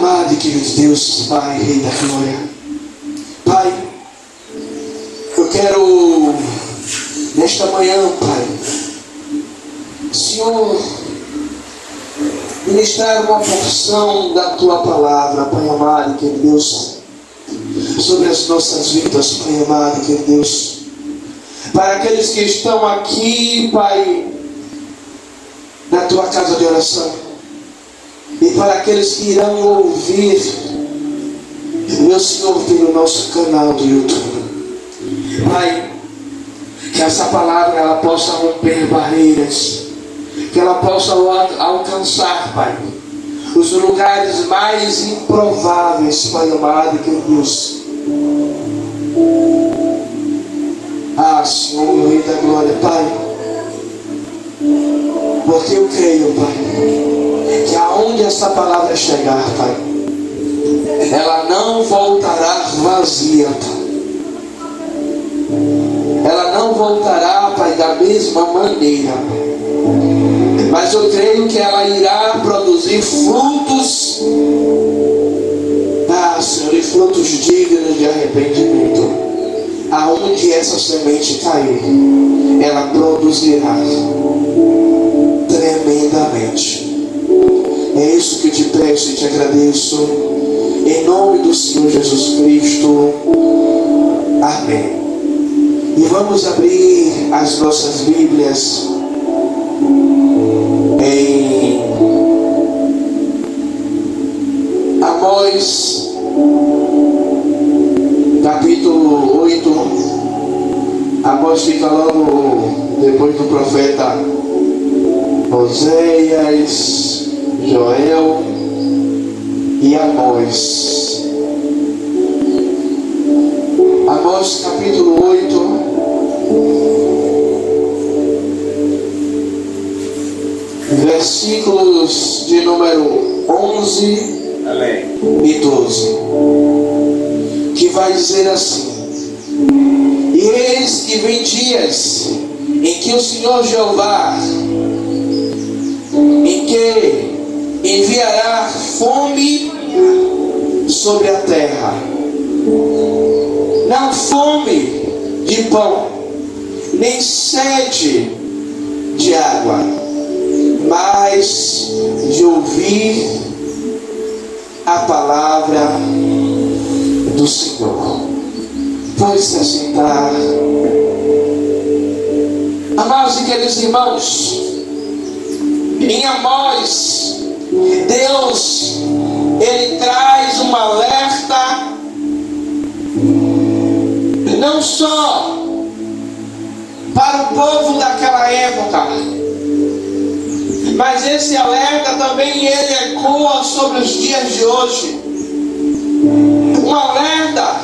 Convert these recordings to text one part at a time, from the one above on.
amado e querido Deus, Pai, Rei da Glória. Pai, eu quero, nesta manhã, Pai, Senhor, ministrar uma porção da Tua palavra, Pai amado e querido Deus, sobre as nossas vidas, Pai amado e querido Deus. Para aqueles que estão aqui, Pai, na Tua casa de oração. E para aqueles que irão ouvir, meu Senhor, pelo nosso canal do YouTube. Pai, que essa palavra ela possa romper barreiras, que ela possa alcançar, Pai, os lugares mais improváveis, Pai amado e querido Deus. Ah, Senhor, meu Rei da Glória, Pai, porque eu creio, Pai, que aonde essa palavra chegar, Pai, ela não voltará vazia, Pai. Ela não voltará, Pai, da mesma maneira, Pai. Mas eu creio que ela irá produzir frutos, ah, Senhor, e frutos dignos de arrependimento. Aonde essa semente cair, ela produzirá tremendamente. É isso que eu te peço e te agradeço, em nome do Senhor Jesus Cristo. Amém. E vamos abrir as nossas Bíblias em Amós, capítulo 8. Amós fica logo depois do profeta Oséias, Joel e Amós. Amós capítulo 8, versículos de número 11 e 12, que vai dizer assim: E eis que vem dias em que o Senhor Jeová, em que enviará fome sobre a terra, não fome de pão, nem sede de água, mas de ouvir a palavra do Senhor. Pode se assentar. Amados e queridos irmãos, em Amós, Deus, Ele traz um alerta, não só para o povo daquela época, mas esse alerta também ele ecoa sobre os dias de hoje. Um alerta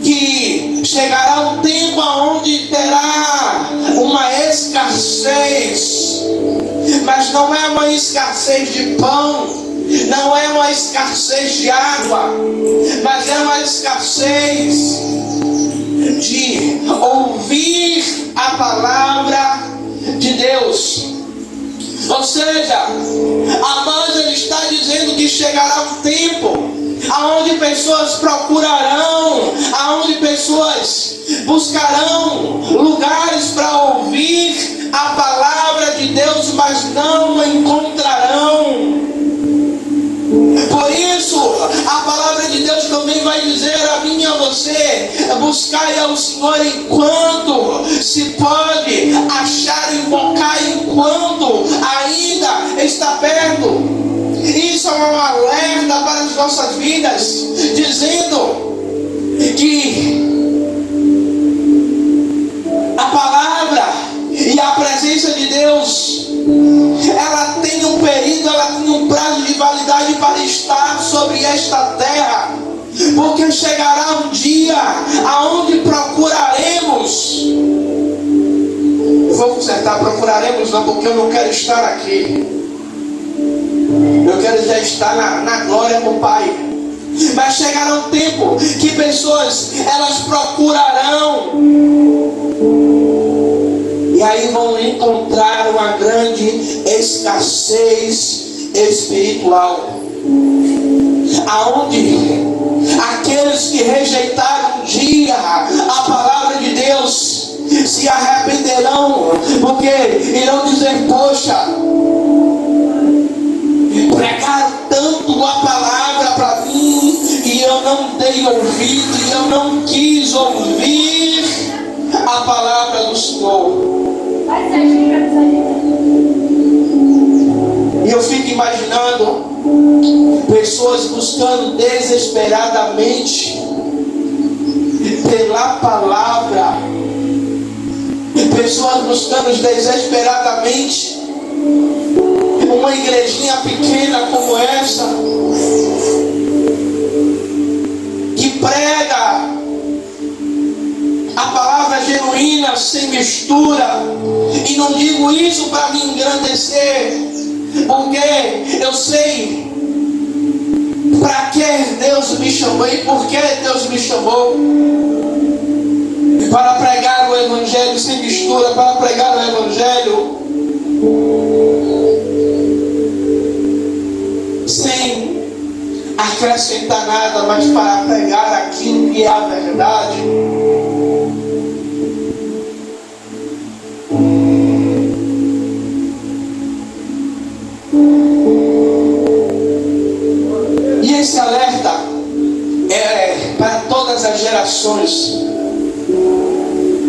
que chegará um tempo onde terá uma escassez, mas não é uma escassez de pão, não é uma escassez de água, mas é uma escassez de ouvir a palavra de Deus. Ou seja, Amós ele está dizendo que chegará um tempo aonde pessoas procurarão, aonde pessoas buscarão lugares para ouvir a palavra de Deus, mas não a encontrarão. Por isso, a palavra de Deus também vai dizer a mim e a você: buscai ao Senhor enquanto se pode, achar, invocar enquanto ainda está perto. Isso é um alerta para as nossas vidas, dizendo que a palavra e a presença de Deus, ela tem um período, ela tem um prazo de validade para estar sobre esta terra, porque chegará um dia aonde procuraremos. Eu vou consertar, procuraremos não, porque eu não quero estar aqui, eu quero já estar na glória com o Pai. Mas chegará um tempo que pessoas elas procurarão, e aí vão encontrar uma grande escassez espiritual. aonde aqueles que rejeitaram um dia a palavra de Deus se arrependerão, porque irão dizer: poxa, pregaram tanto a palavra para mim e eu não dei ouvido, e eu não quis ouvir a palavra do Senhor. E eu fico imaginando pessoas buscando desesperadamente pela palavra, pessoas buscando desesperadamente uma igrejinha pequena como essa, que prega a palavra genuína, sem mistura. E não digo isso para me engrandecer, porque eu sei para que Deus me chamou e por que Deus me chamou: para pregar o evangelho sem mistura, para pregar o evangelho sem acrescentar nada, mas para pregar aquilo que é a verdade. E esse alerta é para todas as gerações,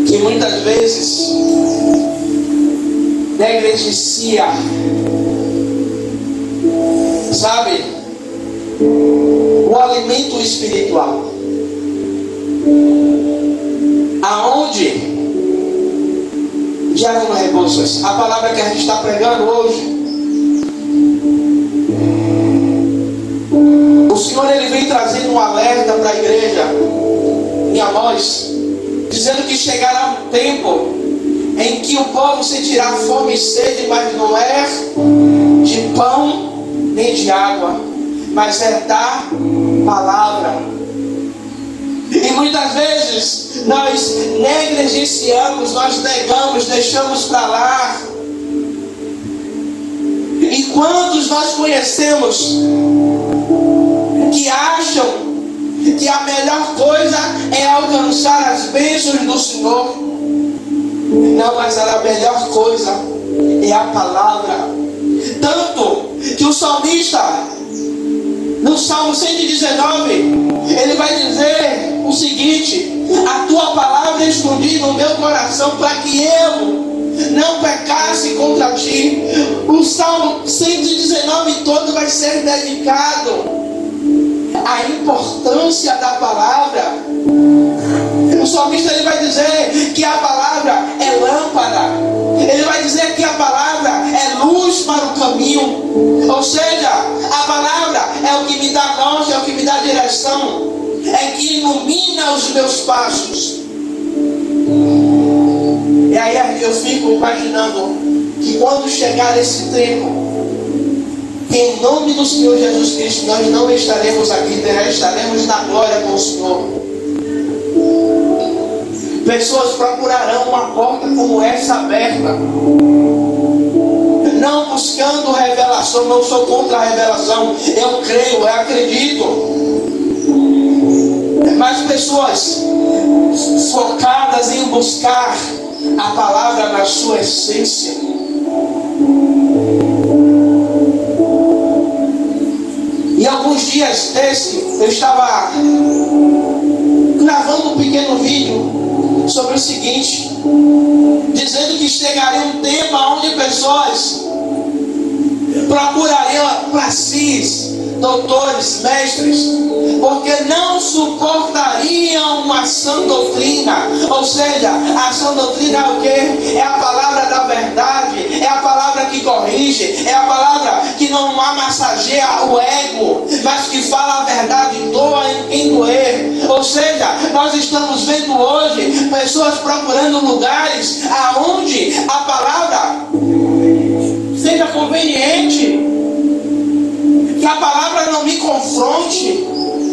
que muitas vezes negligencia, sabe, o alimento espiritual, aonde geram rebouças. A palavra que a gente está pregando hoje, o Senhor, ele vem trazendo um alerta para a igreja em Amós, dizendo que chegará um tempo em que o povo sentirá fome e sede, mas não é de pão nem de água, mas é da palavra. E muitas vezes nós negligenciamos, nós negamos, deixamos para lá. E quantos nós conhecemos que acham que a melhor coisa é alcançar as bênçãos do Senhor? Não, mas a melhor coisa é a palavra. Tanto que o salmista, no Salmo 119, ele vai dizer o seguinte: a tua palavra escondi no meu coração para que eu não pecasse contra ti. O Salmo 119 todo vai ser dedicado à importância da palavra. O salmista, ele vai dizer que a palavra é lâmpada, ele vai dizer que a palavra é luz para o caminho. Ou seja, a palavra é o que me dá norte, é o que me dá direção, é que ilumina os meus passos. E aí eu fico imaginando que quando chegar esse tempo, em nome do Senhor Jesus Cristo, nós não estaremos aqui, estaremos na glória com o Senhor. Pessoas procurarão uma porta como essa aberta, não buscando revelação. Não sou contra a revelação, eu creio, eu acredito, mas pessoas focadas em buscar a palavra na sua essência. E alguns dias desse, eu estava gravando um pequeno vídeo sobre o seguinte, dizendo que chegaria um tempo onde pessoas procurariam para si doutores, mestres, porque não suportariam uma sã doutrina. Ou seja, a sã doutrina é o quê? É a palavra da verdade, é a palavra que corrige, é a palavra que não massageia o ego, mas que fala a verdade, doa em quem doer. Ou seja, nós estamos vendo hoje pessoas procurando lugares aonde a palavra seja conveniente, que a palavra não me confronte,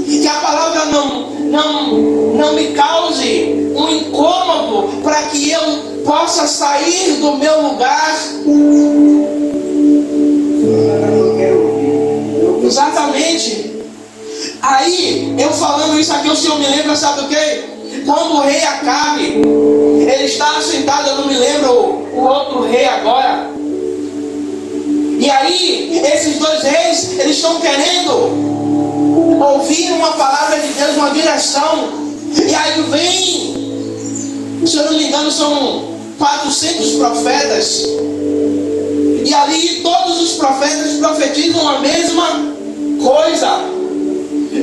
que a palavra não me cause um incômodo, para que eu possa sair do meu lugar. Exatamente. Aí, eu falando isso aqui, o Senhor me lembra, sabe o quê? Quando o rei Acabe, ele estava sentado, eu não me lembro o outro rei agora. E aí, esses dois reis, eles estão querendo ouvir uma palavra de Deus, uma direção. E aí vem, se eu não me engano, são 400 profetas. E ali todos os profetas profetizam a mesma coisa,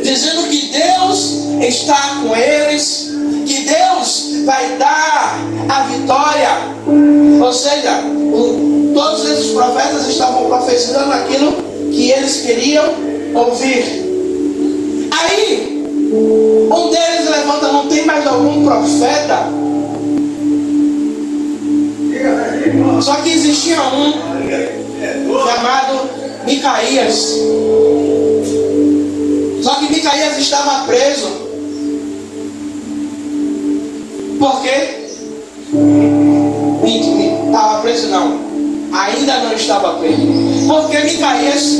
dizendo que Deus está com eles, que Deus vai dar a vitória. Ou seja, todos esses profetas estavam profetizando aquilo que eles queriam ouvir. Aí, um deles levanta: não tem mais algum profeta? Só que existia um chamado Micaías. Só que Micaías estava preso. Por quê? Estava preso não. Ainda não estava preso. Porque Micaías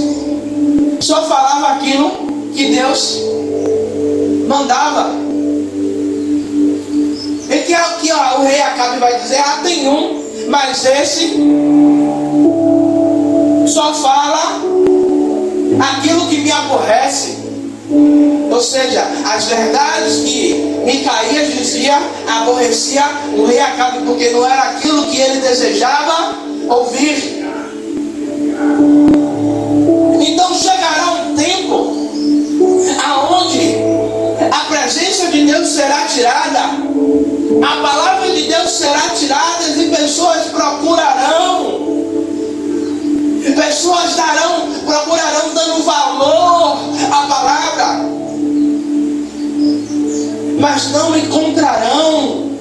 só falava aquilo que Deus mandava. E que aqui o rei Acabe vai dizer: tem um, mas esse só fala aquilo que me aborrece. Ou seja, as verdades que Micaías dizia aborrecia o rei Acabe, porque não era aquilo que ele desejava ouvir. Então chegará um tempo aonde a presença de Deus será tirada, a palavra de Deus será tirada, e pessoas procurarão dando valor à palavra, mas não encontrarão.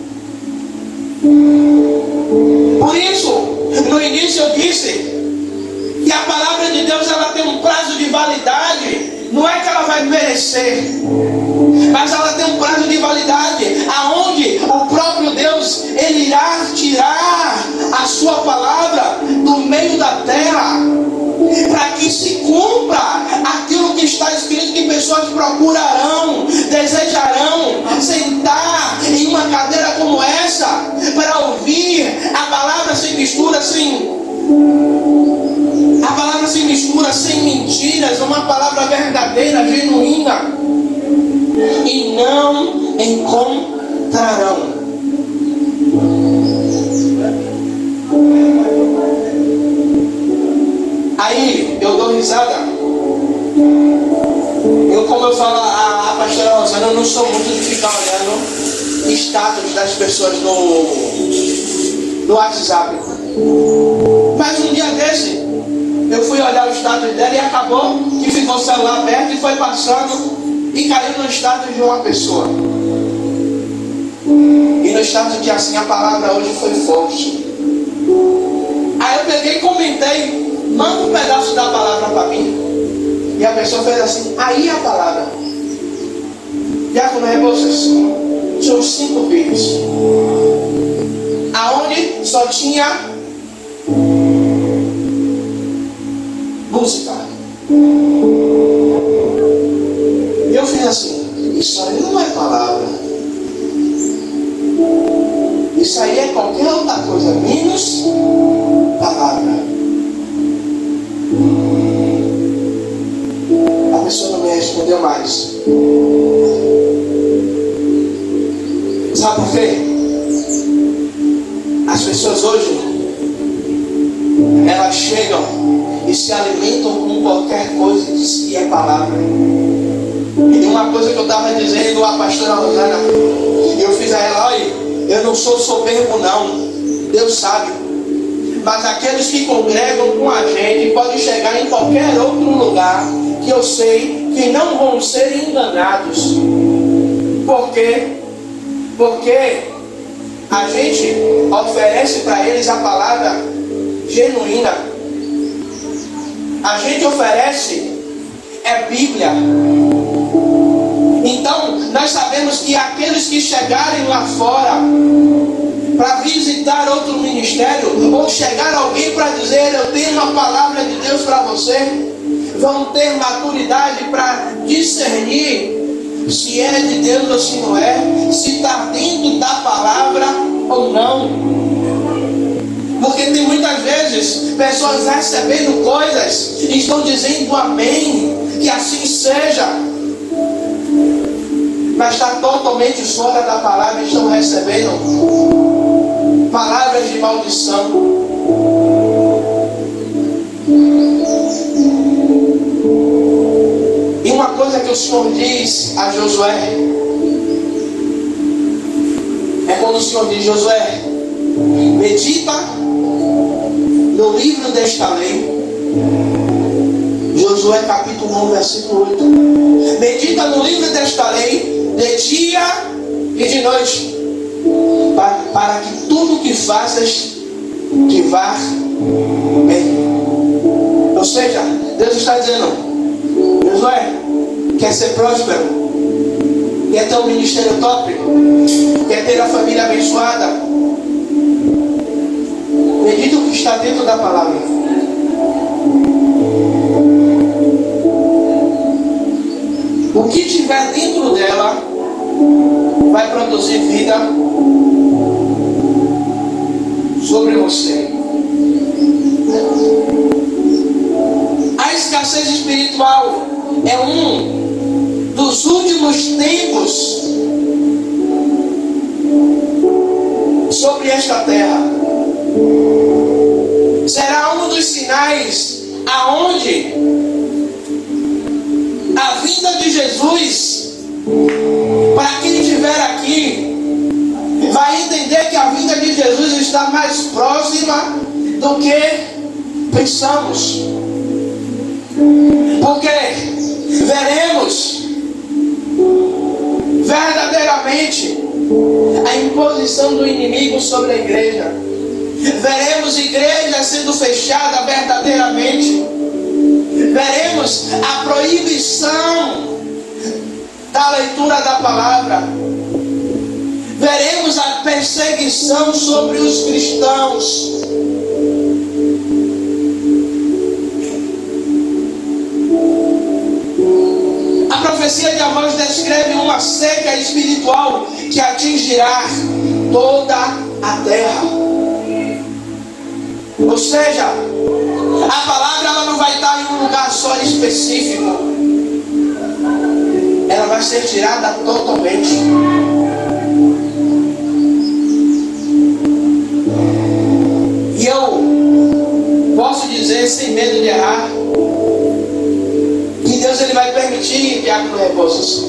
Por isso, no início eu disse que a palavra de Deus, ela tem um prazo de validade. Não é que ela vai perecer, mas ela tem um prazo de validade, aonde o próprio Deus, ele irá tirar a sua palavra do meio da terra, para que se cumpra aquilo que está escrito, que pessoas procurarão, desejarão sentar em uma cadeira como essa, para ouvir a palavra sem mistura, sem mentiras, uma palavra verdadeira, genuína, e não encontrarão. Aí eu dou risada. Como eu falo a pastora Rosana, eu não sou muito de ficar olhando status das pessoas no WhatsApp. Mas um dia desse, eu fui olhar o status dela e acabou que ficou o celular aberto e foi passando e caiu no status de uma pessoa. E no status de assim, a palavra hoje foi forte. Aí eu peguei e comentei: manda um pedaço da palavra para mim. E a pessoa fez assim: aí a palavra. Diácono Rebouças, tinha uns 5 vídeos, aonde só tinha música. E eu fiz assim: isso aí não é palavra. Isso aí é qualquer outra coisa, menos palavra. A pessoa não me respondeu mais. Sabe por quê? As pessoas hoje, elas chegam e se alimentam com qualquer coisa e diz que é palavra. E uma coisa que eu estava dizendo à pastora Rosana, eu fiz a ela: olha, eu não sou soberbo não, Deus sabe, mas aqueles que congregam com a gente podem chegar em qualquer outro lugar, que eu sei que não vão ser enganados. Por quê? Porque a gente oferece para eles a palavra genuína. A gente oferece Bíblia. Então nós sabemos que aqueles que chegarem lá fora para visitar outro ministério, ou chegar alguém para dizer: eu tenho uma palavra de Deus para você, vão ter maturidade para discernir se é de Deus ou se não é, se está dentro da palavra ou não. Porque tem muitas vezes pessoas recebendo coisas e estão dizendo amém, que assim seja, mas está totalmente fora da palavra e estão recebendo palavras de maldição. E uma coisa que o Senhor diz a Josué é quando o Senhor diz: Josué, medita no livro desta lei. Josué capítulo 1, versículo 8. Medita no livro desta lei de dia e de noite, para que tudo que faças te vá bem. Ou seja, Deus está dizendo: Josué, quer ser próspero? Quer ter um ministério top? Quer ter a família abençoada? Medita o que está dentro da palavra. O que tiver dentro dela vai produzir vida sobre você. A escassez espiritual é um dos últimos tempos sobre esta terra. Será um dos sinais aonde a vinda de Jesus, para quem estiver aqui, vai entender que a vinda de Jesus está mais próxima do que pensamos. Porque veremos verdadeiramente a imposição do inimigo sobre a igreja. Veremos igreja sendo fechada verdadeiramente. Veremos a proibição da leitura da palavra. Veremos a perseguição sobre os cristãos. A profecia de Amós descreve uma seca espiritual que atingirá toda a terra. Ou seja, a palavra ela não vai estar em um lugar só específico. Ela vai ser tirada totalmente. E eu posso dizer sem medo de errar que Deus ele vai permitir, Diácono Rebouças,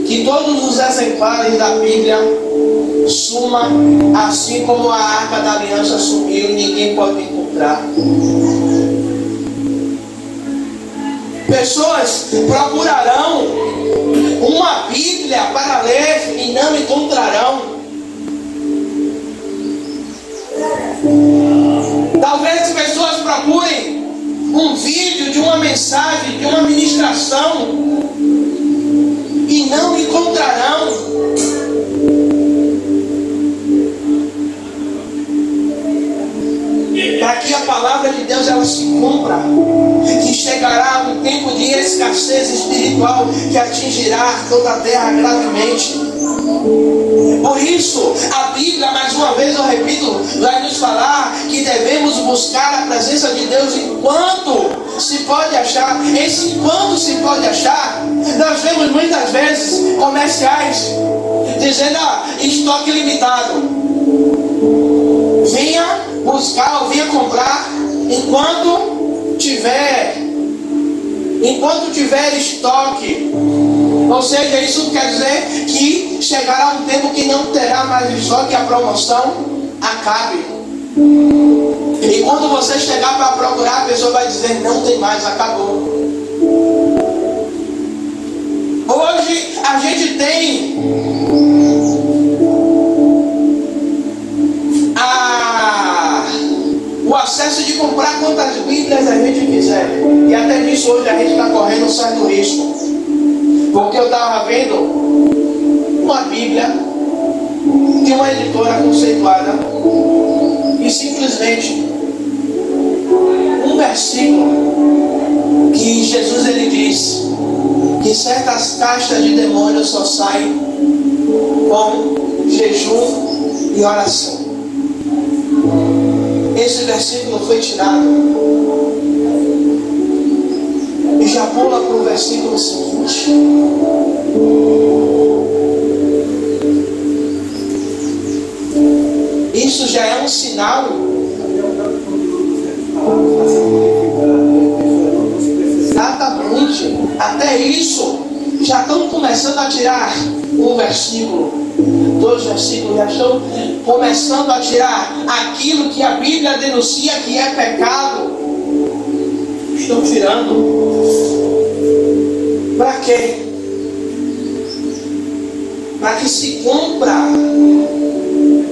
que todos os exemplares da Bíblia suma, assim como a Arca da Aliança sumiu e ninguém pode encontrar. Pessoas procurarão uma Bíblia para ler e não encontrarão. Talvez pessoas procurem um vídeo de uma mensagem, de uma ministração e não encontrarão. Para que a palavra de Deus ela se cumpra, que chegará um tempo de escassez espiritual que atingirá toda a terra gravemente. Por isso, a Bíblia, mais uma vez eu repito, vai nos falar que devemos buscar a presença de Deus enquanto se pode achar. Esse enquanto se pode achar, nós vemos muitas vezes comerciais dizendo: estoque limitado. Venha buscar ou venha comprar enquanto tiver estoque. Ou seja, isso quer dizer que chegará um tempo que não terá mais estoque, a promoção acabe. E quando você chegar para procurar, a pessoa vai dizer: não tem mais, acabou. Hoje a gente tem o acesso de comprar quantas Bíblias a gente quiser. E até nisso hoje a gente está correndo um certo risco. Porque eu estava vendo uma Bíblia de uma editora conceituada e simplesmente um versículo que que Jesus ele diz que certas castas de demônios só saem com jejum e oração. Esse versículo foi tirado e já pula para o versículo seguinte. Isso já é um sinal exatamente. Até isso já estão começando a tirar um versículo, 2 versículos, já estão começando a tirar aquilo que a Bíblia denuncia que é pecado. Estão tirando. Para quê? Para que se cumpra,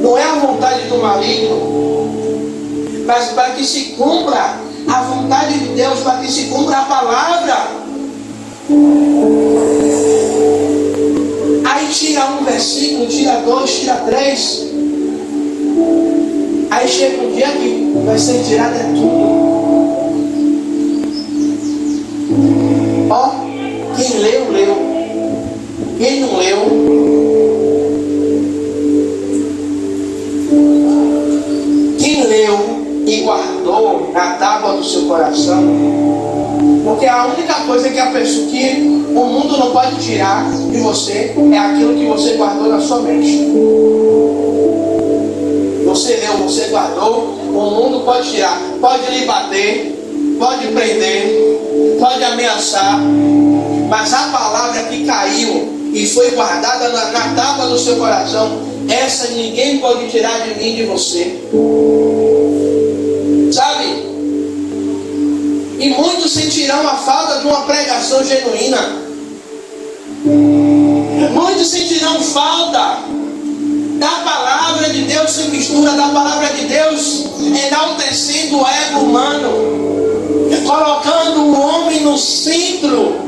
não é a vontade do maligno, mas para que se cumpra a vontade de Deus, para que se cumpra a palavra. Aí tira um versículo, tira 2, tira 3. Aí chega um dia que vai ser tirado é tudo. Ó, quem leu, leu. Quem não leu, quem leu e guardou na tábua do seu coração, porque a única coisa que a pessoa, que o mundo não pode tirar de você, é aquilo que você guardou na sua mente. Você leu, você guardou, o mundo pode tirar, pode lhe bater, pode prender, pode ameaçar, mas a palavra que caiu e foi guardada na tábua do seu coração, essa ninguém pode tirar de mim, de você. Sabe? E muitos sentirão a falta de uma pregação genuína. Muitos sentirão falta da palavra de Deus, se mistura da palavra de Deus, enaltecendo o ego humano, colocando o homem no centro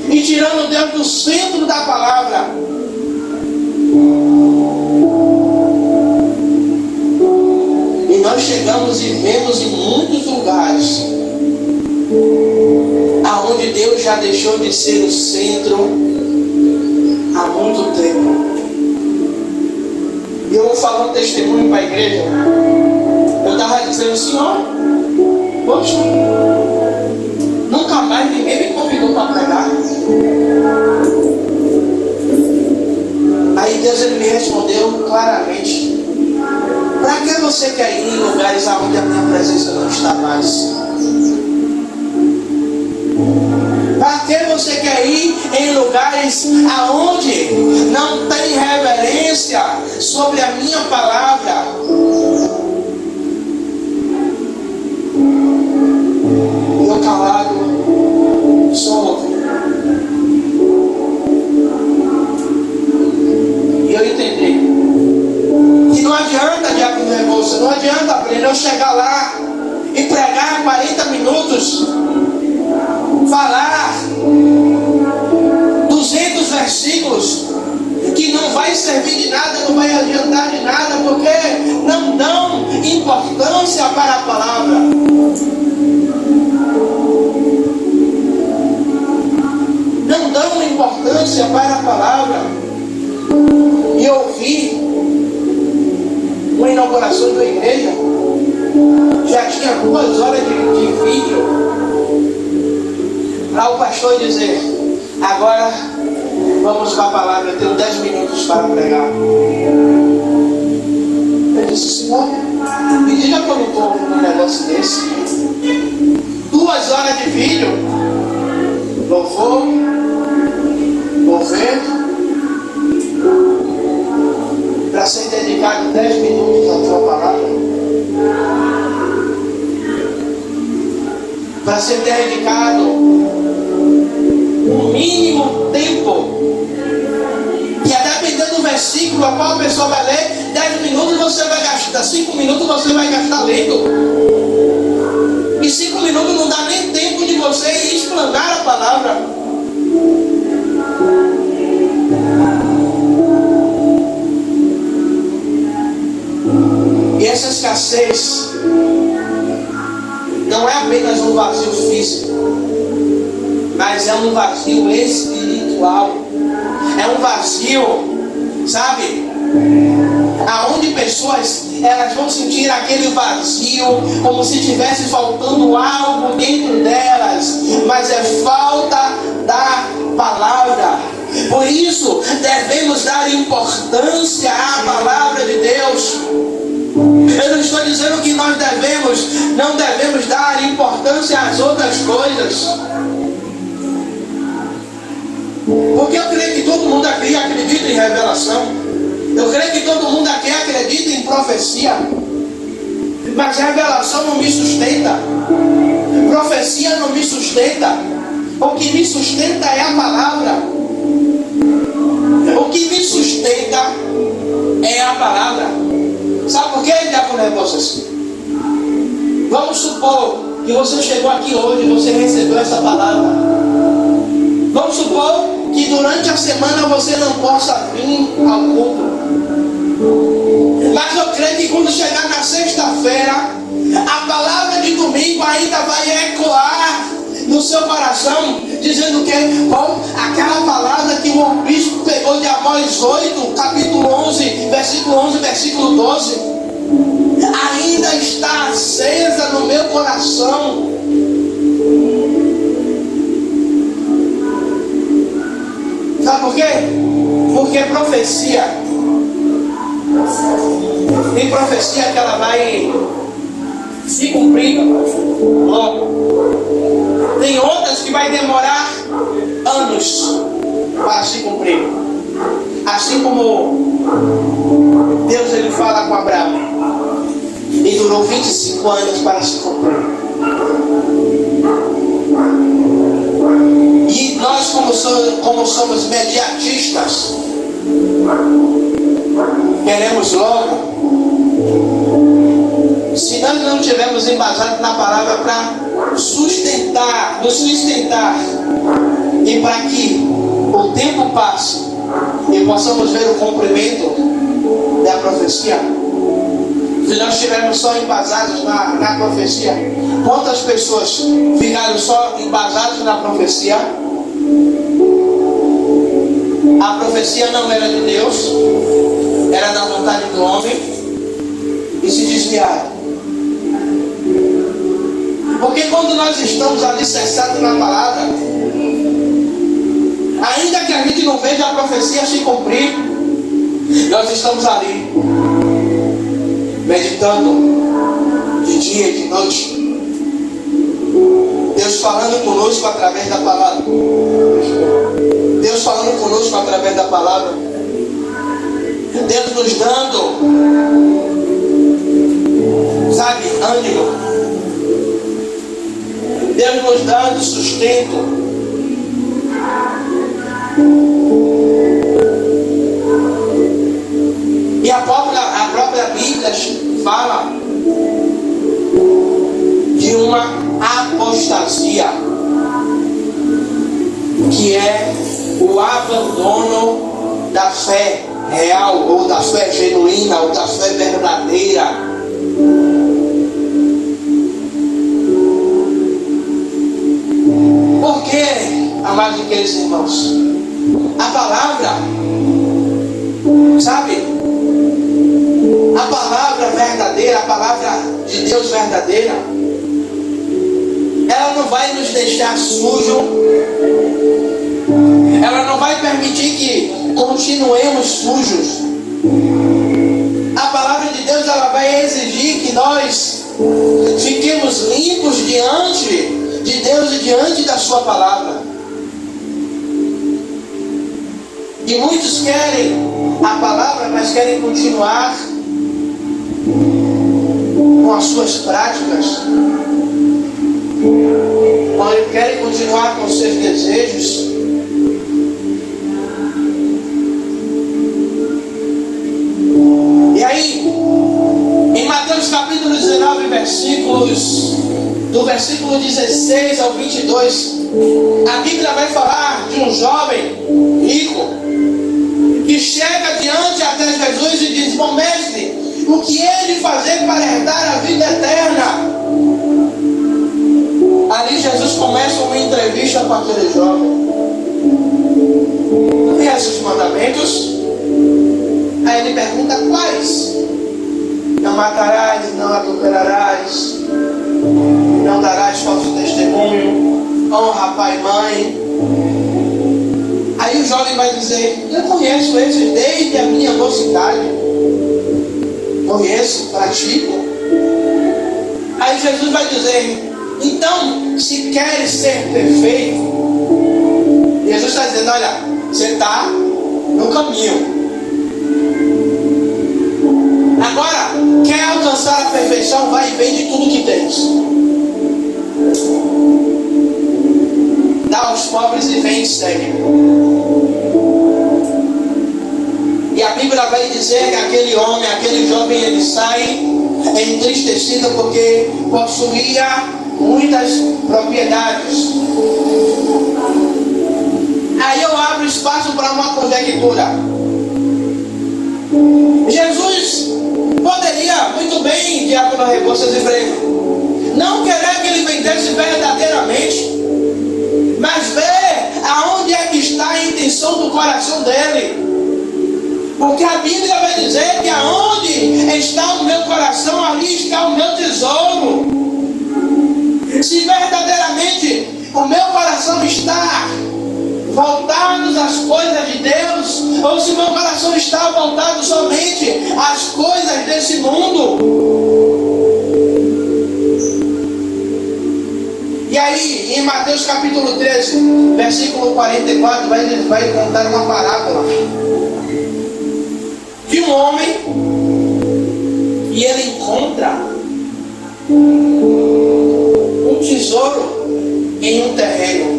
e tirando Deus do centro da palavra. E nós chegamos e vemos em muitos lugares aonde Deus já deixou de ser o centro há muito tempo. E eu vou falar um testemunho para a igreja. Eu estava dizendo assim, ó, poxa, nunca mais ninguém me convidou para pregar. Aí Deus ele me respondeu claramente: para que você quer ir em lugares onde a minha presença não está mais? Para que você quer ir em lugares aonde não tem reverência sobre a minha palavra? E eu calado, só ouvindo. E eu entendi que não adianta, diabo nervoso, não adianta aprender eu chegar lá e pregar 40 minutos, falar 200 versículos que não vai servir de nada, não vai adiantar de nada, porque não dão importância para a palavra. Não dão importância para a palavra. E eu vi uma inauguração de uma igreja, já tinha 2 horas de vídeo, para o pastor dizer: agora vamos para a palavra, eu tenho 10 minutos para pregar. Eu disse: Senhor, me diga como eu estou num negócio desse. 2 horas de vídeo, louvor, mover, para ser dedicado 10 minutos à tua palavra, para ser dedicado o mínimo tempo, que a depender do versículo a qual a pessoa vai ler, 10 minutos você vai gastar, 5 minutos você vai gastar lendo, e 5 minutos não dá nem tempo de você explanar a palavra. E essa escassez não é apenas um vazio físico, mas é um vazio espiritual. É um vazio, sabe? Aonde pessoas, elas vão sentir aquele vazio, como se estivesse faltando algo dentro delas, mas é falta da palavra. Por isso, devemos dar importância à palavra de Deus. Eu não estou dizendo que nós não devemos dar importância às outras coisas. Porque eu creio que todo mundo aqui acredita em revelação. Eu creio que todo mundo aqui acredita em profecia. Mas revelação não me sustenta. Profecia não me sustenta. O que me sustenta é a palavra. O que me sustenta é a palavra. Sabe por quê, diácono Rebouças? Vamos supor que você chegou aqui hoje e você recebeu essa palavra. Vamos supor que durante a semana você não possa vir ao culto. Mas eu creio que quando chegar na sexta-feira, a palavra de domingo ainda vai ecoar no seu coração, dizendo que aquela palavra que o bispo pegou de Amós 8, capítulo 11, versículo 11, versículo 12, ainda está acesa no meu coração. Sabe por quê? Porque profecia, tem profecia que ela vai se cumprir logo. Tem outras que vai demorar anos para se cumprir. Assim como Deus ele fala com Abraão, e durou 25 anos para se cumprir. E nós, como somos mediatistas, queremos logo. Se nós não tivermos embasado na palavra para nos sustentar, e para que o tempo passe e possamos ver o cumprimento da profecia, se nós estivermos só embasados na profecia, quantas pessoas ficaram só embasadas na profecia? A profecia não era de Deus, era da vontade do homem, e se desviaram. Porque quando nós estamos alicerçados na palavra, ainda que a gente não veja a profecia se cumprir, nós estamos ali, meditando de dia e de noite, Deus falando conosco através da palavra, Deus falando conosco através da palavra, Deus nos dando, sabe, ânimo, Deus nos dando sustento. E a própria Bíblia fala de uma apostasia, que é o abandono da fé real, ou da fé genuína, ou da fé verdadeira. Por quê, amados e queridos irmãos? A palavra, sabe? A palavra verdadeira, a palavra de Deus verdadeira, ela não vai nos deixar sujo, ela não vai permitir que continuemos sujos. A palavra de Deus, ela vai exigir que nós fiquemos limpos diante de Deus e diante da sua palavra. E muitos querem a palavra, mas querem continuar com as suas práticas, querem continuar com os seus desejos. E aí, em Mateus capítulo 19, do versículo 16 ao 22, a Bíblia vai falar de um jovem rico que chega diante até Jesus e diz: bom mestre, o que hei de fazer para herdar a vida eterna? Ali Jesus começa uma entrevista com aquele jovem: conhece os mandamentos? Aí ele pergunta: quais? Não matarás, não adulterarás, não darás falso testemunho, honra pai e mãe. Aí o jovem vai dizer: eu conheço esses desde a minha mocidade, conheço, pratico. Aí Jesus vai dizer: então, se queres ser perfeito, Jesus está dizendo: olha, você está no caminho. Agora, quer alcançar a perfeição? Vai e vende tudo que tens, dá aos pobres e vem e segue. E a Bíblia vai dizer que aquele homem, aquele jovem, ele sai entristecido porque possuía muitas propriedades. Aí eu abro espaço para uma conjectura. Jesus poderia muito bem, diácono Rebouças e Freire, não querer que ele vendesse verdadeiramente, mas ver aonde é que está a intenção do coração dele. Porque a Bíblia vai dizer que aonde está o meu coração, ali está o meu tesouro. Se verdadeiramente o meu coração está voltado às coisas de Deus, ou se meu coração está voltado somente às coisas desse mundo. E aí, em Mateus capítulo 13, versículo 44, vai contar uma parábola de um homem, e ele encontra um tesouro em um terreno.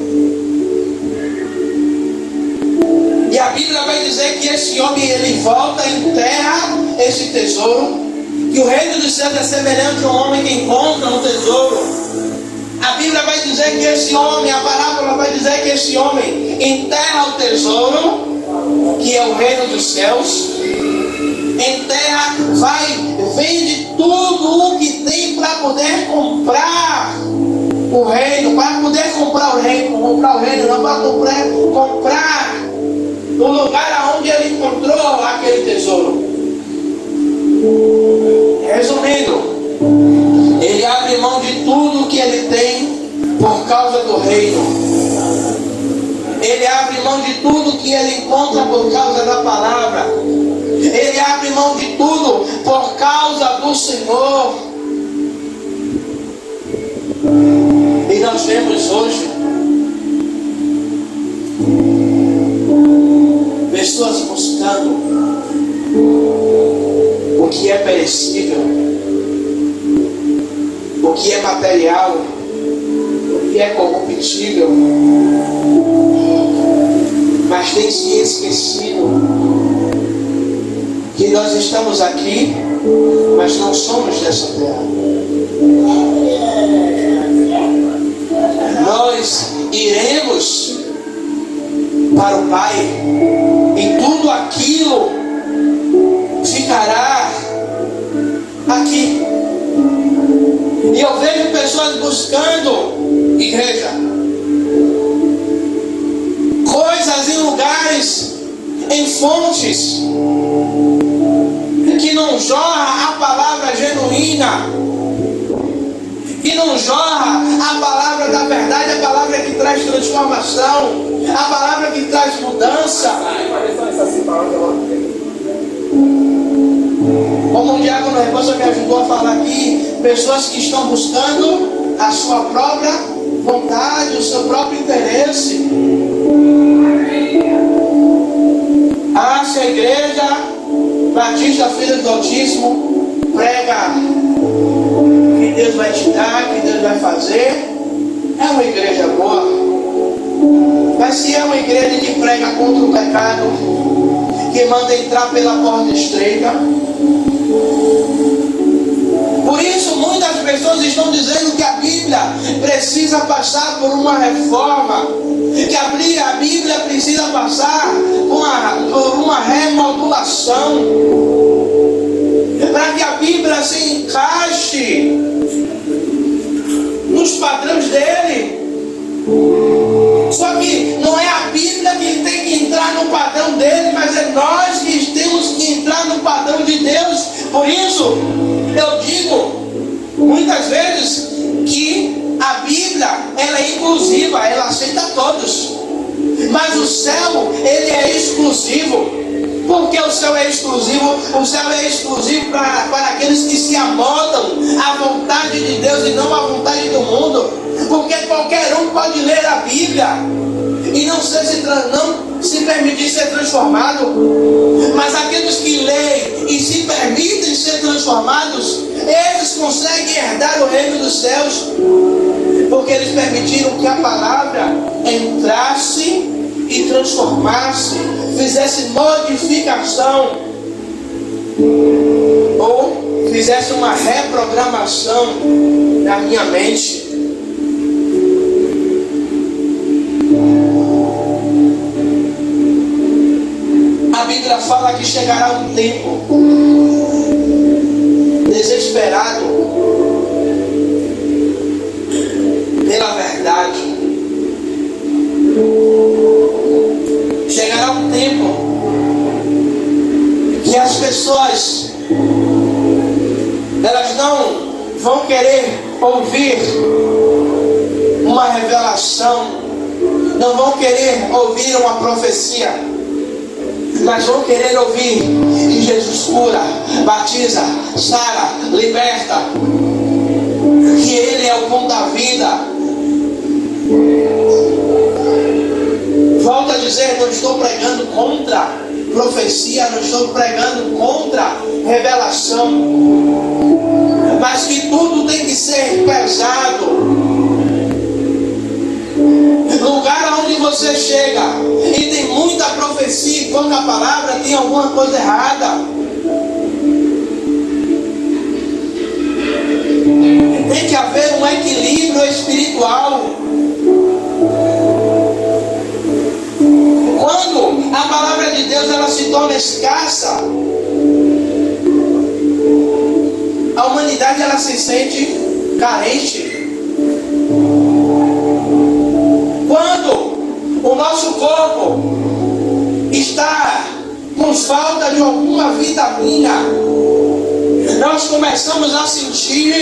E a Bíblia vai dizer que esse homem, ele volta e enterra esse tesouro, que o reino dos céus é semelhante a um homem que encontra um tesouro. A Bíblia vai dizer que esse homem, a parábola vai dizer que esse homem enterra o tesouro, que é o reino dos céus, enterra, vende tudo o que tem para poder comprar o reino, para poder comprar o reino, não para comprar o lugar onde ele encontrou aquele tesouro. Resumindo, ele abre mão de tudo que ele tem por causa do reino. Ele abre mão de tudo que ele encontra por causa da palavra. Ele abre mão de tudo por causa do Senhor. E nós vemos hoje pessoas buscando o que é perecível, o que é material, o que é corruptível, mas tem se esquecido que nós estamos aqui, mas não somos dessa terra. Nós iremos para o Pai, e tudo aquilo ficará aqui. E eu vejo pessoas buscando, igreja, coisas em lugares, em fontes que não jorra a palavra genuína, que não jorra a palavra da verdade, a palavra que traz transformação, a palavra que traz mudança. Como o diácono Rebouças me ajudou a falar aqui, pessoas que estão buscando a sua própria vontade, o seu próprio interesse. Se a igreja Batista Filhos do Altíssimo prega que Deus vai te dar, que Deus vai fazer, é uma igreja boa. Mas se é uma igreja que prega contra o pecado, que manda entrar pela porta estreita, por isso muitas pessoas estão dizendo que a Bíblia precisa passar por uma reforma, que a Bíblia precisa passar por uma remodulação, para que a Bíblia se encaixe nos padrões dele. Só que não é a Bíblia que tem que entrar no padrão dele, mas é nós que temos que entrar no padrão de Deus. Por isso, eu digo muitas vezes que a Bíblia, ela é inclusiva, ela aceita todos. Mas o céu, ele é exclusivo. Por que o céu é exclusivo? O céu é exclusivo para aqueles que se amoldam à vontade de Deus e não à vontade do mundo. Porque qualquer um pode ler a Bíblia e não se permitir ser transformado. Mas aqueles que leem e se permitem ser transformados, eles conseguem herdar o reino dos céus. Porque eles permitiram que a palavra entrasse e transformasse, fizesse modificação, ou fizesse uma reprogramação na minha mente. A Bíblia fala que chegará um tempo desesperado pela verdade. Chegará um tempo que as pessoas, elas não vão querer ouvir uma revelação, não vão querer ouvir uma profecia, mas vão querer ouvir que Jesus cura, batiza, sara, liberta, que Ele é o pão da vida. Volto a dizer, não estou pregando contra profecia, não estou pregando contra revelação, mas que tudo tem que ser pesado. Lugar onde você chega e tem muita profecia e pouca palavra, tem alguma coisa errada. Tem que haver um equilíbrio espiritual. Quando a palavra de Deus ela se torna escassa, a humanidade ela se sente carente. Quando o nosso corpo está com falta de alguma vitamina, nós começamos a sentir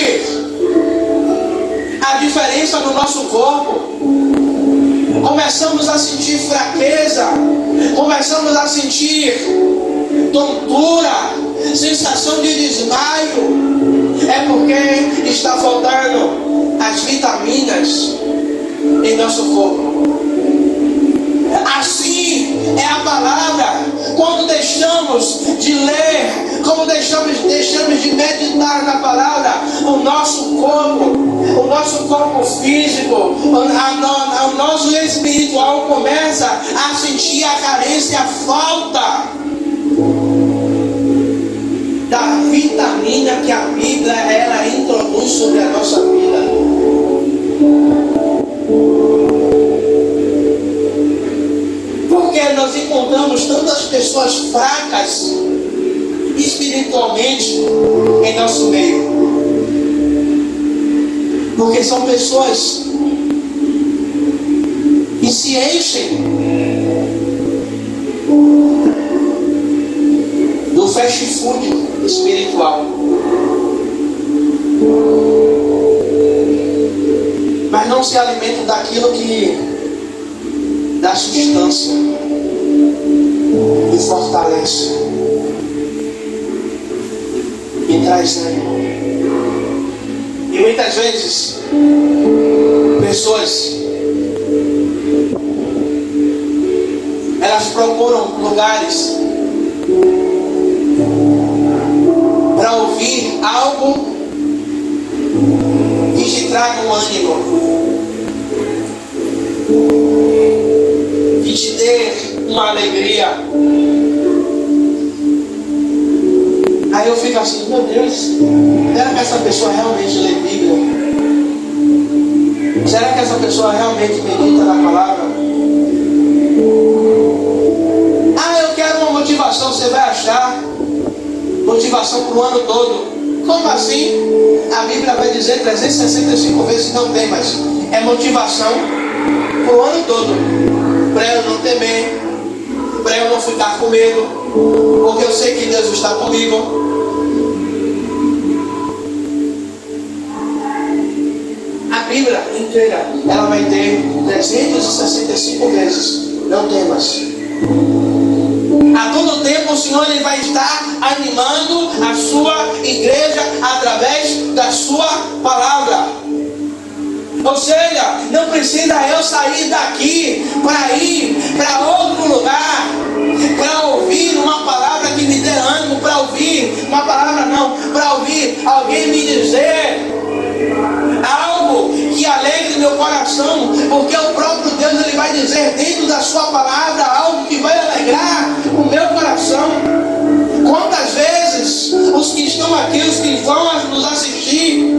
a diferença no nosso corpo. Começamos a sentir fraqueza, começamos a sentir tontura, sensação de desmaio. É porque está faltando as vitaminas em nosso corpo. Assim é a palavra. Quando deixamos de ler, quando deixamos de meditar na palavra, o nosso corpo físico, o nosso espiritual começa a sentir a carência, a falta da vitamina que a Bíblia ela introduz sobre a nossa vida. Porque nós encontramos tantas pessoas fracas espiritualmente em nosso meio. Porque são pessoas que se enchem do fast food espiritual, mas não se alimentam daquilo que dá substância e fortalece e traz ânimo. E muitas vezes pessoas elas procuram lugares para ouvir algo que te traga um ânimo, que te dê uma alegria. Aí eu fico assim, meu Deus, será que essa pessoa realmente lê Bíblia? Será que essa pessoa realmente medita na palavra? Ah, eu quero uma motivação. Você vai achar motivação para o ano todo. Como assim? A Bíblia vai dizer 365 vezes, não tem, mas é motivação o ano todo, para eu não temer, para eu não ficar com medo, porque eu sei que Deus está comigo. A Bíblia inteira, ela vai ter 365 vezes: não temas. A todo tempo o Senhor, ele vai estar animando a sua igreja através da sua palavra. Ou seja, não precisa eu sair daqui para ir para outro lugar, para ouvir uma palavra que me dê ânimo, para ouvir uma palavra não, para ouvir alguém me dizer algo que alegre meu coração, porque o próprio Deus, ele vai dizer dentro da sua palavra algo que vai alegrar o meu coração. Quantas vezes os que estão aqui, os que vão nos assistir,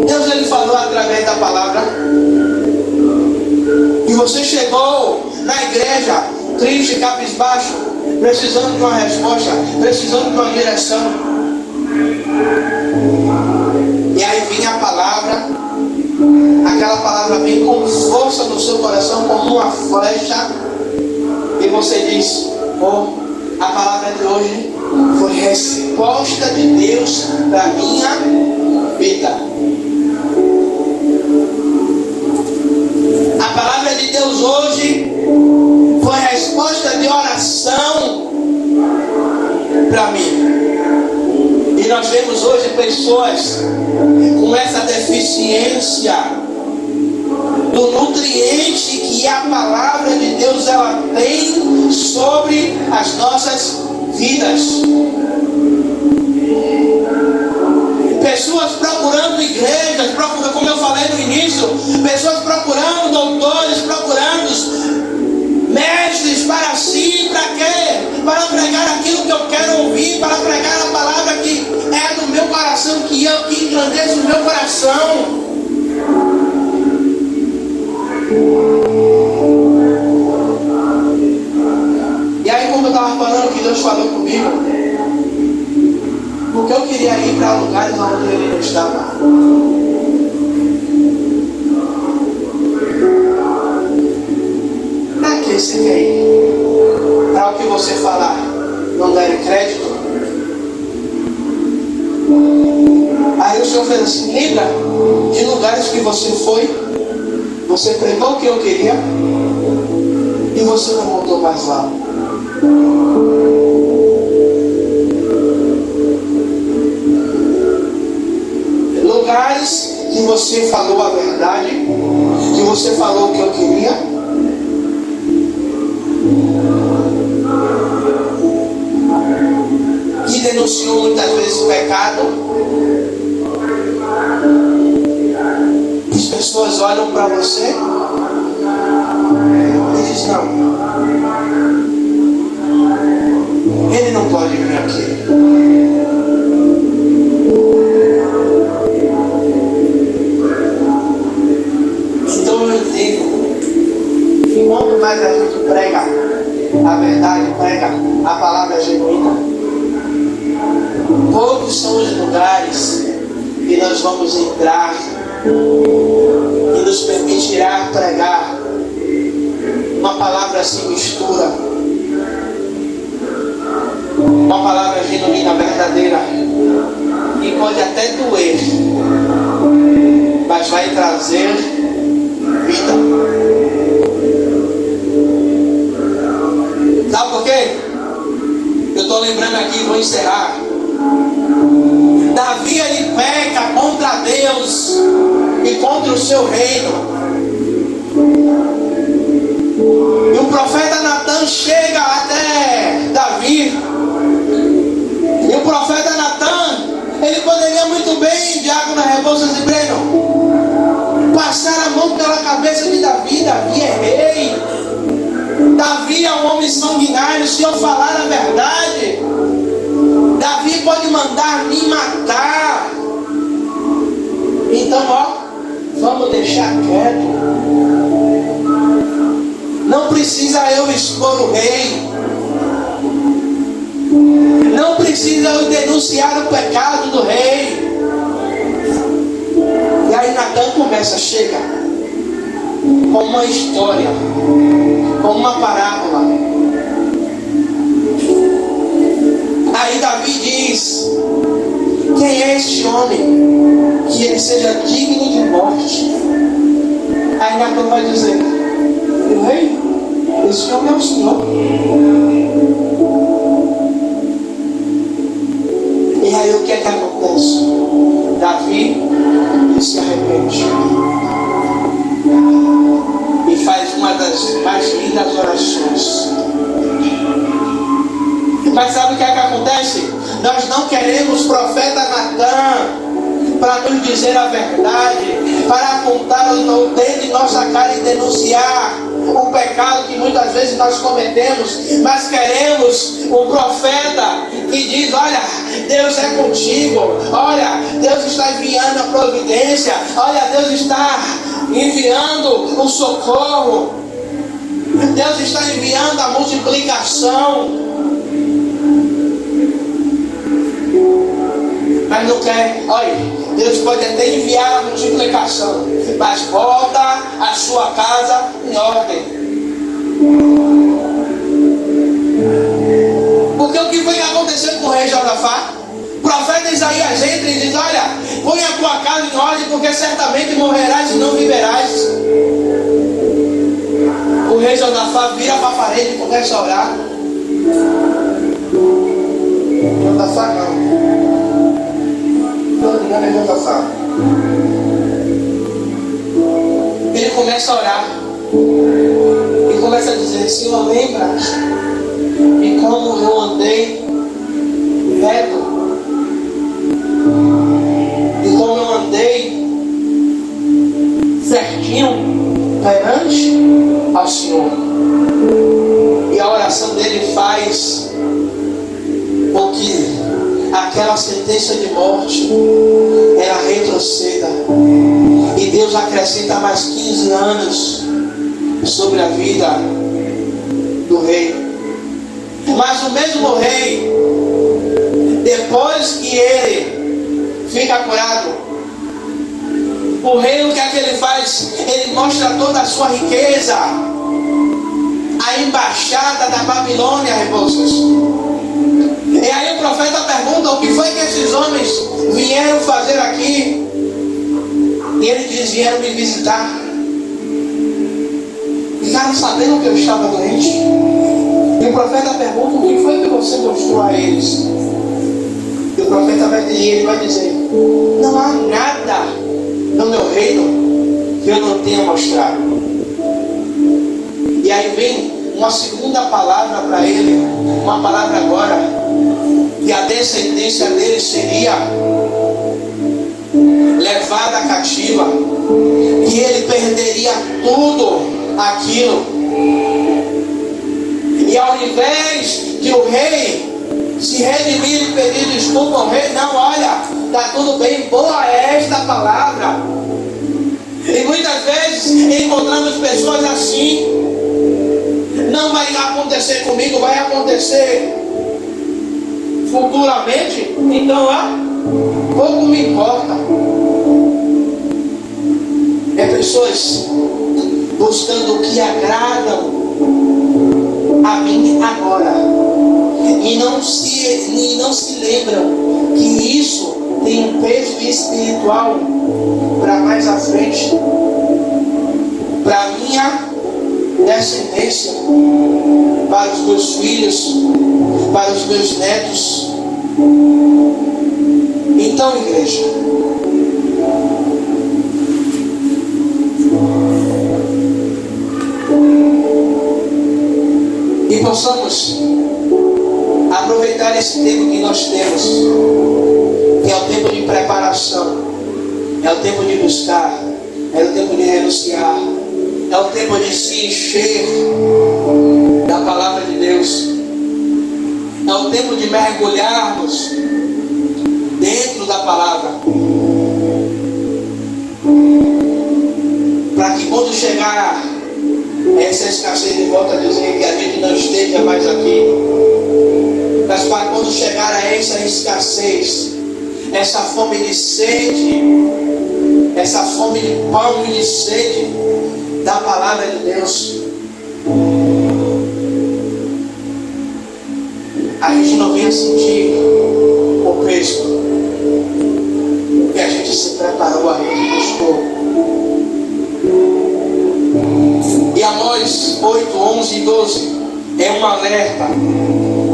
Deus, ele falou através da palavra, e você chegou na igreja triste, cabisbaixo, precisando de uma resposta, precisando de uma direção. E aí vinha a palavra, aquela palavra vem com força no seu coração, como uma flecha, e você diz: oh, a palavra de hoje foi resposta de Deus para a minha vida. A palavra de Deus hoje foi resposta de oração para mim. E nós vemos hoje pessoas com essa deficiência do nutriente que a palavra de Deus ela tem sobre as nossas vidas. Pessoas procurando igrejas, como eu falei no início, pessoas procurando doutores, procurando mestres para si, para quê? Para pregar aquilo que eu quero ouvir, para pregar a palavra que é do meu coração, que engrandeça o meu coração. E aí, como eu estava falando, que Deus falou comigo, porque eu queria ir para lugares onde ele não estava. Para que você quer ir? Para o que você falar não der crédito? Aí o Senhor fez assim: lembra de lugares que você foi, você pregou o que eu queria e você não voltou mais lá. Lugares que você falou a verdade, que você falou o que eu queria, que denunciou muitas vezes o pecado. As pessoas olham para você e dizem: não, ele não pode vir aqui. E quanto mais a gente prega a verdade, prega a palavra genuína, poucos são os lugares que nós vamos entrar e nos permitirá pregar uma palavra sem mistura, uma palavra genuína, verdadeira, que pode até doer, mas vai trazer vida. Sabe por quê? Eu estou lembrando aqui, vou encerrar. Davi, ele peca contra Deus e contra o seu reino. E o profeta Natan chega até Davi. E o profeta Natan, ele poderia muito bem, Diácono Rebouças e Breno, passar a mão pela cabeça de Davi. Davi é rei. Davi é um homem sanguinário. Se eu falar a verdade, Davi pode mandar me matar. Então, vamos deixar quieto. Não precisa eu expor o rei. Não precisa eu denunciar o pecado do rei. E aí Natan começa: chega, como uma história, como uma parábola. Aí Davi diz: quem é este homem que ele seja digno de morte? Aí Natan vai dizer: o rei, esse homem é o Senhor. E aí o que é que acontece? Davi se arrepende e faz uma das mais lindas orações. Mas sabe o que é que acontece? Nós não queremos profeta Natan para nos dizer a verdade, para apontar o dedo em nossa cara e denunciar o pecado que muitas vezes nós cometemos, mas queremos um profeta que diz: olha, Deus é contigo, olha, Deus está enviando a providência, olha, Deus está enviando o socorro, Deus está enviando a multiplicação. Mas não quer. Olha, Deus pode até enviar a multiplicação, mas volta a sua casa em ordem. Porque o que foi que aconteceu com o rei Josafá? O profeta Isaías entra e diz: olha, põe a tua casa em ordem, porque certamente morrerás e não viverás. O rei Josafá vira para a parede e começa a orar. Josafá não. Ele começa a orar e começa a dizer: Senhor, lembra de como eu andei reto, de como eu andei certinho perante ao Senhor. E a oração dele faz com que aquela sentença de morte ela retroceda, e Deus acrescenta mais 15 anos sobre a vida do rei. Mas o mesmo rei, depois que ele fica curado, o rei, o que é que ele faz? Ele mostra toda a sua riqueza, a embaixada da Babilônia, rebouças. E aí o profeta pergunta: o que foi que esses homens vieram fazer aqui? E ele diz: vieram me visitar. Ficaram sabendo que eu estava doente. E o profeta pergunta: o que foi que você mostrou a eles? E o profeta vai dizer: não há nada no meu reino que eu não tenha mostrado. E aí vem uma segunda palavra para ele, uma palavra agora, que a descendência dele seria levada cativa, que ele perderia tudo aquilo. E ao invés de o rei se redimir e pedir desculpa ao rei, não, olha, está tudo bem, boa é esta palavra. E muitas vezes encontramos pessoas assim: não vai acontecer comigo, vai acontecer futuramente, então pouco me importa. É pessoas buscando o que agradam a mim agora, e não se lembram que isso tem um peso espiritual para mais à frente, para a minha descendência, para os meus filhos, para os meus netos. Então, igreja, e possamos aproveitar esse tempo que nós temos, que é o tempo de preparação, é o tempo de buscar, é o tempo de renunciar, é o tempo de se encher da palavra de Deus, é o tempo de mergulharmos dentro da palavra, para que quando chegar essa escassez, de volta a dizer que a gente não esteja mais aqui, mas para quando chegar a essa escassez, essa fome de sede, essa fome de pão e de sede, da palavra de Deus, a gente não vinha sentir o peso que a gente se preparou, a gente buscou. E Amós 8, 11 e 12 é um alerta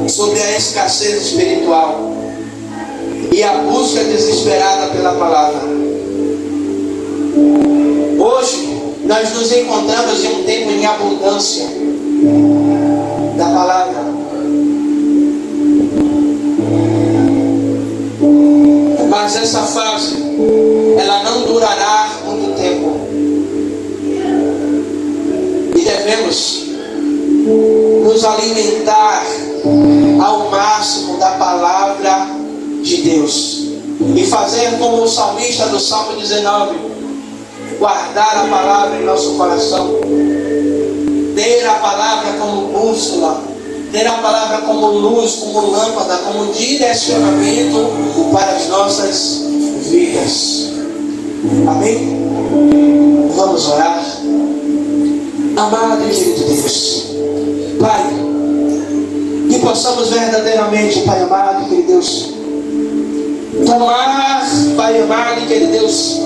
sobre a escassez espiritual e a busca desesperada pela palavra. Hoje nós nos encontramos em um tempo em abundância da palavra, mas essa fase ela não durará muito tempo e devemos nos alimentar ao máximo da palavra de Deus e fazer como o salmista do Salmo 19, guardar a palavra em nosso coração, ter a palavra como bússola, ter a palavra como luz, como lâmpada, como direcionamento para as nossas vidas. Amém? Vamos orar. Amado e querido Deus, Pai, que possamos verdadeiramente, Pai amado e querido Deus, tomar, Pai amado e querido Deus,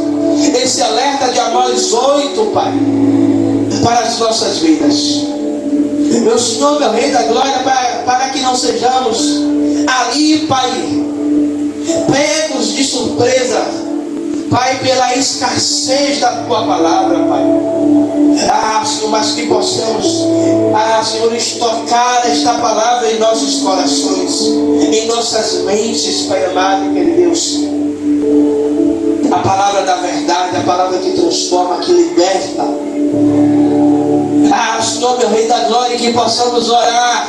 esse alerta de Amós 8, Pai, para as nossas vidas. Meu Senhor, meu Rei da Glória, para que não sejamos ali, Pai, pegos de surpresa, Pai, pela escassez da Tua palavra, Pai. Senhor, mas que possamos, Senhor, estocar esta palavra em nossos corações, em nossas mentes, Pai amado e querido Deus. A palavra da verdade, a palavra que transforma, que liberta. Senhor, meu Rei da Glória, que possamos orar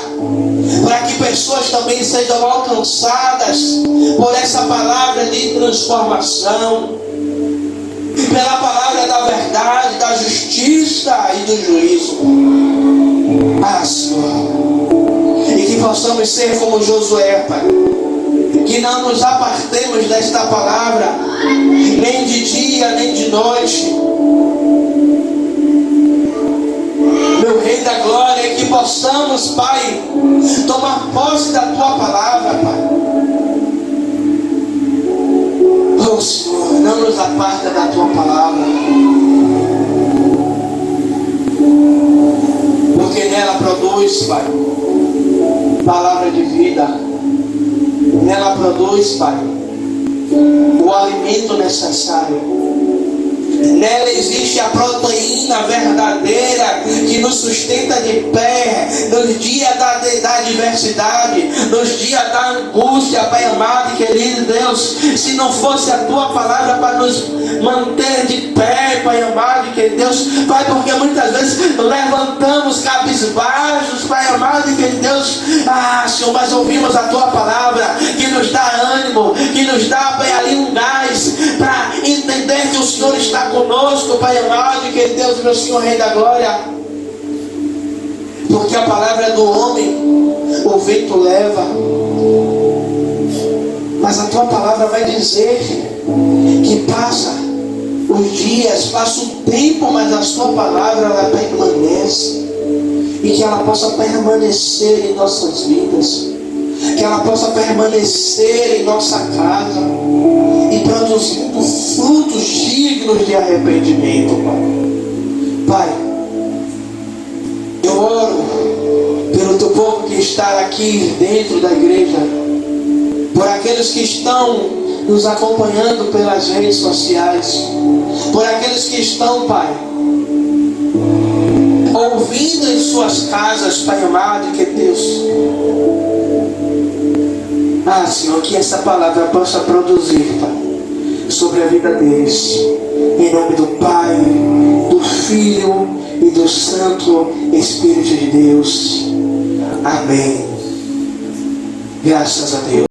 para que pessoas também sejam alcançadas por essa palavra de transformação, pela palavra da verdade, da justiça e do juízo. Senhor, e que possamos ser como Josué, Pai, que não nos apartemos desta palavra, nem de dia, nem de noite. Meu Rei da Glória, que possamos, Pai, tomar posse da Tua palavra, Pai. Oh Senhor, não nos aparta da Tua palavra, porque nela produz, Pai, palavra de vida. Nela produz, Pai, o alimento necessário. Nela existe a proteína verdadeira que nos sustenta de pé nos dias da adversidade, nos dias da angústia, Pai amado e querido Deus. Se não fosse a Tua palavra para nos manter de pé, Pai amado e querido Deus, Pai, porque muitas vezes levantamos cabisbaixos, Pai amado e querido Deus, Senhor, mas ouvimos a Tua palavra que nos dá ânimo, que nos dá, Pai, ali um gás para entender que o Senhor está conosco, Pai amado e querido Deus, meu Senhor, Rei da Glória. Porque a palavra é do homem, o vento leva, mas a Tua palavra vai dizer que passa os dias, passa o tempo, mas a Sua palavra ela permanece, e que ela possa permanecer em nossas vidas, que ela possa permanecer em nossa casa e produzindo frutos dignos de arrependimento, Pai. Pai, eu oro pelo Teu povo que está aqui dentro da igreja, por aqueles que estão nos acompanhando pelas redes sociais, por aqueles que estão, Pai, ouvindo em suas casas, Pai amado e que Deus, Senhor, que essa palavra possa produzir, Pai, sobre a vida deles, em nome do Pai, do Filho e do Santo Espírito de Deus. Amém. Graças a Deus.